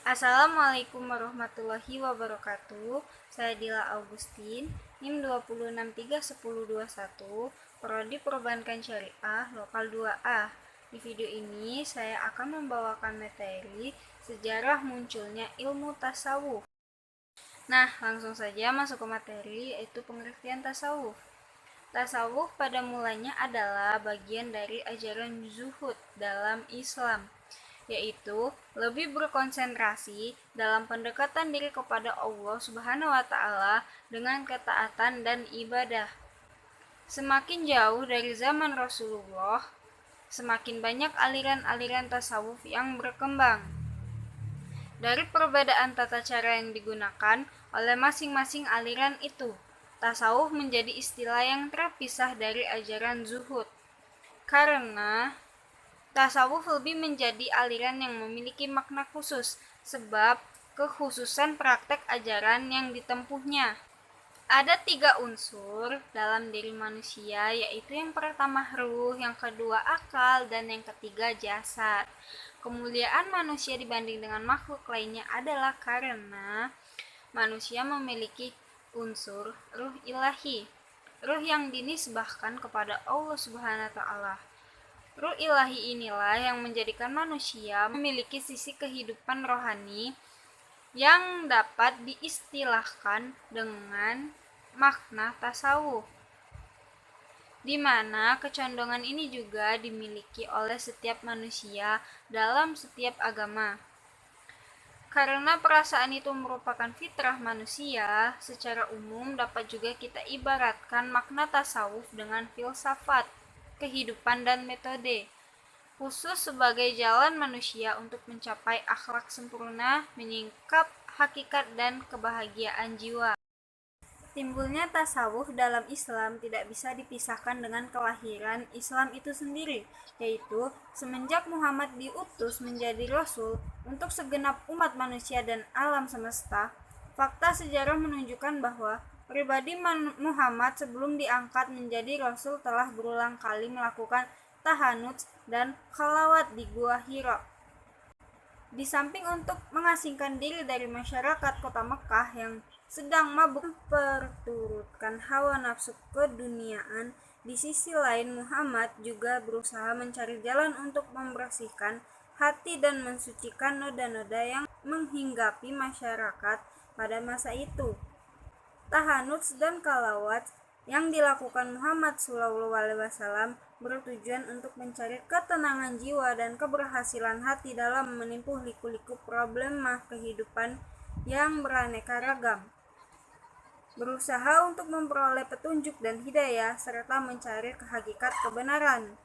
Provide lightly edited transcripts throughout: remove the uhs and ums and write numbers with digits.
Assalamualaikum warahmatullahi wabarakatuh. Saya Dila Augustin, NIM 2631021, Prodi Perbankan Syariah, Lokal 2A. Di video ini saya akan membawakan materi sejarah munculnya ilmu tasawuf. Nah, langsung saja masuk ke materi, yaitu pengertian tasawuf. Tasawuf pada mulanya adalah bagian dari ajaran zuhud dalam Islam, yaitu lebih berkonsentrasi dalam pendekatan diri kepada Allah Subhanahu wa taala dengan ketaatan dan ibadah. Semakin jauh dari zaman Rasulullah, semakin banyak aliran-aliran tasawuf yang berkembang. Dari perbedaan tata cara yang digunakan oleh masing-masing aliran itu, tasawuf menjadi istilah yang terpisah dari ajaran zuhud. Karena tasawuf lebih menjadi aliran yang memiliki makna khusus, sebab kekhususan praktek ajaran yang ditempuhnya. Ada 3 unsur dalam diri manusia, yaitu yang pertama ruh, yang kedua akal, dan yang ketiga jasad. Kemuliaan manusia dibanding dengan makhluk lainnya adalah karena manusia memiliki unsur ruh ilahi, ruh yang dinisbahkan kepada Allah Subhanahu wa taala. Ruh ilahi inilah yang menjadikan manusia memiliki sisi kehidupan rohani yang dapat diistilahkan dengan makna tasawuf, di mana kecondongan ini juga dimiliki oleh setiap manusia dalam setiap agama. Karena perasaan itu merupakan fitrah manusia, secara umum dapat juga kita ibaratkan makna tasawuf dengan filsafat, kehidupan dan metode, khusus sebagai jalan manusia untuk mencapai akhlak sempurna, menyingkap hakikat dan kebahagiaan jiwa. Timbulnya tasawuf dalam Islam tidak bisa dipisahkan dengan kelahiran Islam itu sendiri, yaitu semenjak Muhammad diutus menjadi Rasul untuk segenap umat manusia dan alam semesta. Fakta sejarah menunjukkan bahwa pribadi Muhammad sebelum diangkat menjadi Rasul telah berulang kali melakukan tahanut dan khalawat di Gua Hira. Di samping untuk mengasingkan diri dari masyarakat kota Mekah yang sedang mabuk memperturutkan hawa nafsu keduniaan, di sisi lain Muhammad juga berusaha mencari jalan untuk membersihkan hati dan mensucikan noda-noda yang menghinggapi masyarakat pada masa itu. Tahanuts dan kalawat yang dilakukan Muhammad SAW bertujuan untuk mencari ketenangan jiwa dan keberhasilan hati dalam menempuh liku-liku problema kehidupan yang beraneka ragam. Berusaha untuk memperoleh petunjuk dan hidayah serta mencari hakikat kebenaran.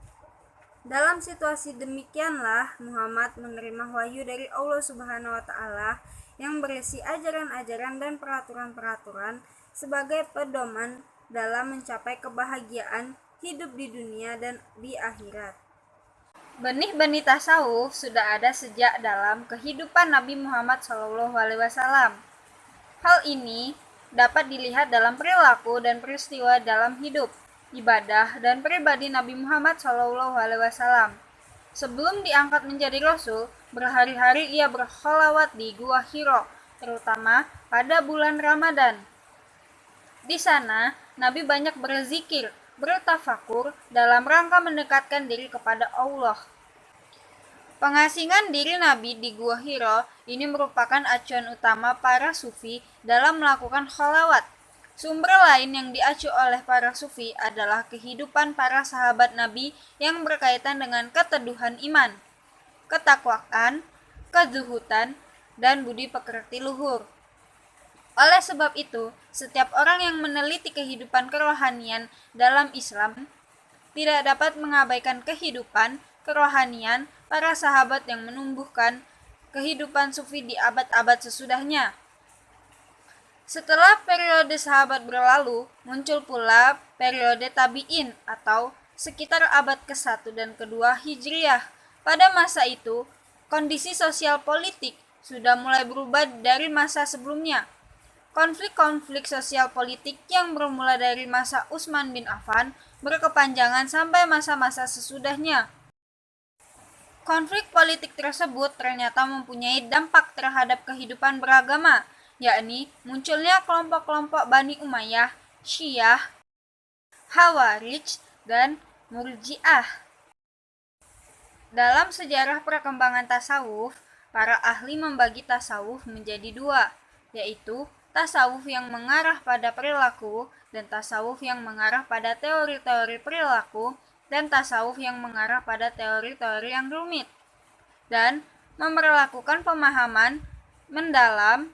Dalam situasi demikianlah Muhammad menerima wahyu dari Allah Subhanahu wa taala yang berisi ajaran-ajaran dan peraturan-peraturan sebagai pedoman dalam mencapai kebahagiaan hidup di dunia dan di akhirat. Benih-benih tasawuf sudah ada sejak dalam kehidupan Nabi Muhammad SAW. Hal ini dapat dilihat dalam perilaku dan peristiwa dalam hidup, ibadah, dan pribadi Nabi Muhammad SAW. Sebelum diangkat menjadi Rasul, berhari-hari ia berkhalawat di Gua Hira, terutama pada bulan Ramadan. Di sana, Nabi banyak berzikir, bertafakur dalam rangka mendekatkan diri kepada Allah. Pengasingan diri Nabi di Gua Hira ini merupakan acuan utama para sufi dalam melakukan khalawat. Sumber lain yang diacu oleh para sufi adalah kehidupan para sahabat Nabi yang berkaitan dengan keteduhan iman, ketakwaan, kezuhudan, dan budi pekerti luhur. Oleh sebab itu, setiap orang yang meneliti kehidupan kerohanian dalam Islam tidak dapat mengabaikan kehidupan kerohanian para sahabat yang menumbuhkan kehidupan sufi di abad-abad sesudahnya. Setelah periode sahabat berlalu, muncul pula periode tabi'in atau sekitar abad ke-1 dan ke-2 Hijriah. Pada masa itu, kondisi sosial politik sudah mulai berubah dari masa sebelumnya. Konflik-konflik sosial politik yang bermula dari masa Utsman bin Affan berkepanjangan sampai masa-masa sesudahnya. Konflik politik tersebut ternyata mempunyai dampak terhadap kehidupan beragama, yakni munculnya kelompok-kelompok Bani Umayyah, Syiah, Khawarij, dan Murji'ah. Dalam sejarah perkembangan tasawuf, para ahli membagi tasawuf menjadi dua, yaitu tasawuf yang mengarah pada perilaku dan tasawuf yang mengarah pada teori-teori perilaku dan tasawuf yang mengarah pada teori-teori yang rumit dan memperlakukan pemahaman mendalam.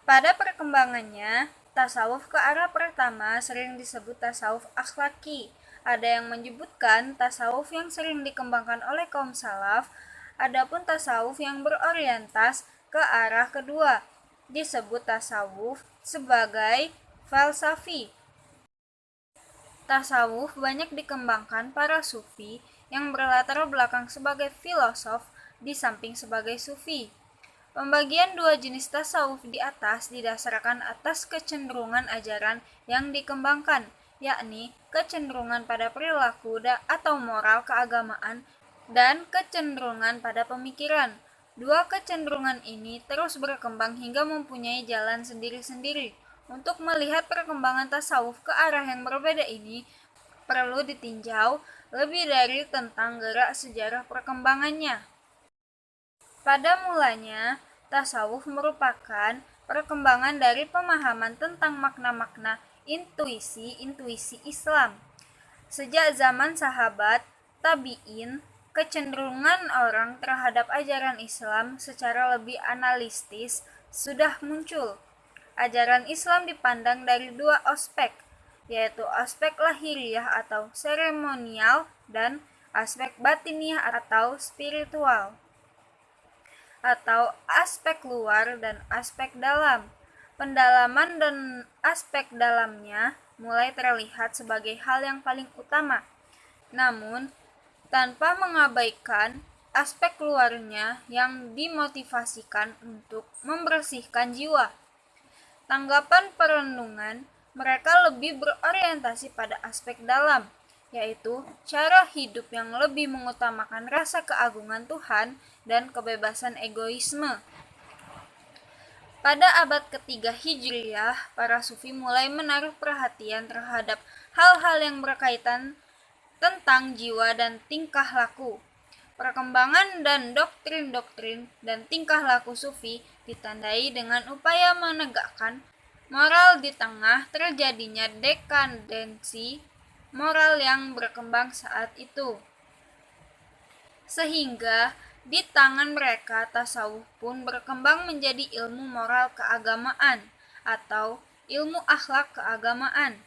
Pada perkembangannya, tasawuf ke arah pertama sering disebut tasawuf akhlaki. Ada yang menyebutkan tasawuf yang sering dikembangkan oleh kaum salaf, adapun tasawuf yang berorientas ke arah kedua disebut tasawuf sebagai falsafi. Tasawuf banyak dikembangkan para sufi yang berlatar belakang sebagai filosof di samping sebagai sufi. Pembagian dua jenis tasawuf di atas didasarkan atas kecenderungan ajaran yang dikembangkan, yakni kecenderungan pada perilaku atau moral keagamaan dan kecenderungan pada pemikiran. Dua kecenderungan ini terus berkembang hingga mempunyai jalan sendiri-sendiri. Untuk melihat perkembangan tasawuf ke arah yang berbeda ini, perlu ditinjau lebih dari tentang gerak sejarah perkembangannya. Pada mulanya, tasawuf merupakan perkembangan dari pemahaman tentang makna-makna intuisi Islam. Sejak zaman sahabat, tabi'in, kecenderungan orang terhadap ajaran Islam secara lebih analitis sudah muncul. Ajaran Islam dipandang dari dua aspek, yaitu aspek lahiriah atau seremonial dan aspek batiniah atau spiritual, atau aspek luar dan aspek dalam. Pendalaman dan aspek dalamnya mulai terlihat sebagai hal yang paling utama, namun tanpa mengabaikan aspek luarnya yang dimotivasikan untuk membersihkan jiwa. Tanggapan perenungan mereka lebih berorientasi pada aspek dalam, yaitu cara hidup yang lebih mengutamakan rasa keagungan Tuhan dan kebebasan egoisme. Pada abad ketiga Hijriyah, para sufi mulai menaruh perhatian terhadap hal-hal yang berkaitan tentang jiwa dan tingkah laku. Perkembangan dan doktrin-doktrin dan tingkah laku sufi ditandai dengan upaya menegakkan moral di tengah terjadinya dekadensi moral yang berkembang saat itu. Sehingga di tangan mereka tasawuf pun berkembang menjadi ilmu moral keagamaan atau ilmu akhlak keagamaan.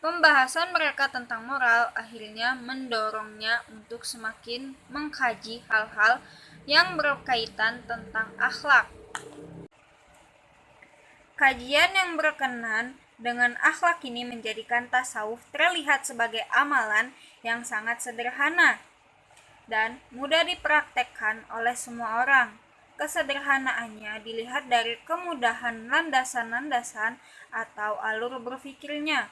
Pembahasan mereka tentang moral akhirnya mendorongnya untuk semakin mengkaji hal-hal yang berkaitan tentang akhlak. Kajian yang berkenan dengan akhlak ini menjadikan tasawuf terlihat sebagai amalan yang sangat sederhana dan mudah dipraktekkan oleh semua orang. Kesederhanaannya dilihat dari kemudahan landasan-landasan atau alur berpikirnya.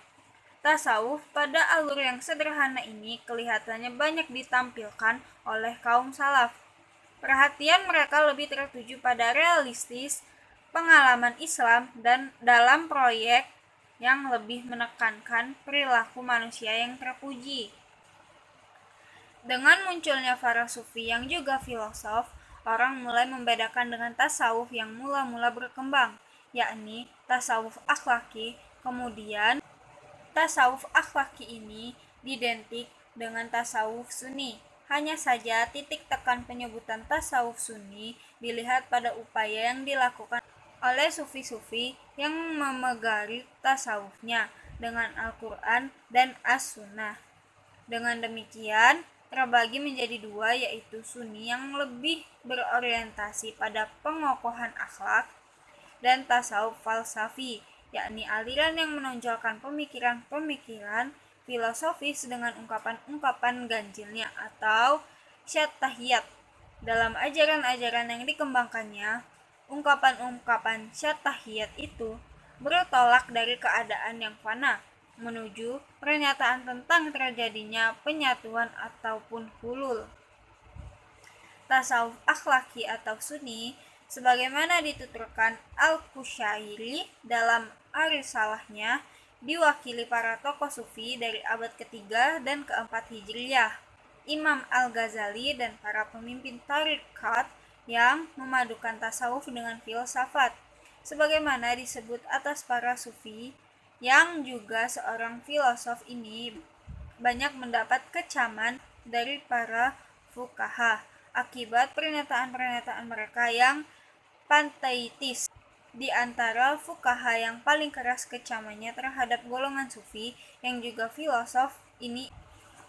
Tasawuf pada alur yang sederhana ini kelihatannya banyak ditampilkan oleh kaum salaf. Perhatian mereka lebih tertuju pada realistis, pengalaman Islam, dan dalam proyek yang lebih menekankan perilaku manusia yang terpuji. Dengan munculnya para sufi yang juga filosof, orang mulai membedakan dengan tasawuf yang mula-mula berkembang, yakni tasawuf akhlaki. Kemudian tasawuf akhlaki ini identik dengan tasawuf sunni. Hanya saja titik tekan penyebutan tasawuf sunni dilihat pada upaya yang dilakukan oleh sufi-sufi yang memegari tasawufnya dengan Al-Quran dan As-Sunnah. Dengan demikian, terbagi menjadi dua, yaitu sunni yang lebih berorientasi pada pengokohan akhlak dan tasawuf falsafi, yakni aliran yang menonjolkan pemikiran-pemikiran filosofis dengan ungkapan-ungkapan ganjilnya atau syatahiyat. Dalam ajaran-ajaran yang dikembangkannya, ungkapan-ungkapan syatahiyat itu bertolak dari keadaan yang fana, menuju pernyataan tentang terjadinya penyatuan ataupun hulul. Tasawuf akhlaki atau sunni, sebagaimana dituturkan Al-Qushairi dalam Arisalahnya, diwakili para tokoh sufi dari abad ketiga dan keempat Hijriyah, Imam Al-Ghazali dan para pemimpin tarekat yang memadukan tasawuf dengan filsafat, sebagaimana disebut atas para sufi yang juga seorang filosof ini banyak mendapat kecaman dari para fuqaha akibat pernyataan-pernyataan mereka yang pantaitis. Di antara fuqaha yang paling keras kecamannya terhadap golongan sufi yang juga filosof ini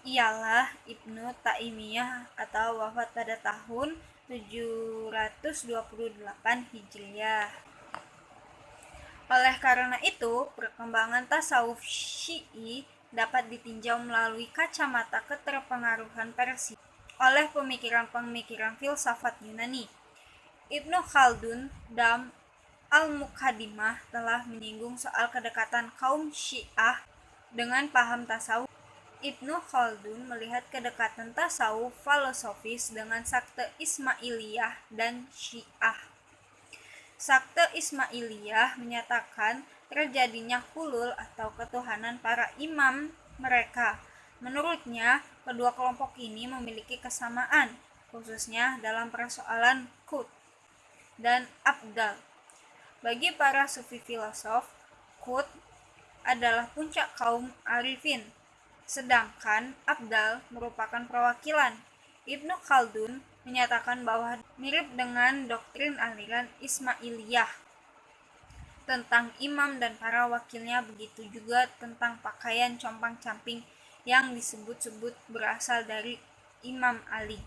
ialah Ibnu Taimiyah atau wafat pada tahun 728 Hijriah. Oleh karena itu, perkembangan tasawuf Syi'i dapat ditinjau melalui kacamata keterpengaruhan Persia oleh pemikiran-pemikiran filsafat Yunani. Ibnu Khaldun dalam Al-Muqaddimah telah menyinggung soal kedekatan kaum Syiah dengan paham tasawuf. Ibnu Khaldun melihat kedekatan tasawuf filosofis dengan sakte Ismailiyah dan Syiah. Sakte Ismailiyah menyatakan terjadinya hulul atau ketuhanan para imam mereka. Menurutnya, kedua kelompok ini memiliki kesamaan, khususnya dalam persoalan qut dan abdal. Bagi para sufi filosof, qut adalah puncak kaum arifin, sedangkan abdal merupakan perwakilan. Ibnu Khaldun menyatakan bahwa mirip dengan doktrin aliran Ismailiyah tentang imam dan para wakilnya, begitu juga tentang pakaian compang-camping yang disebut-sebut berasal dari Imam Ali.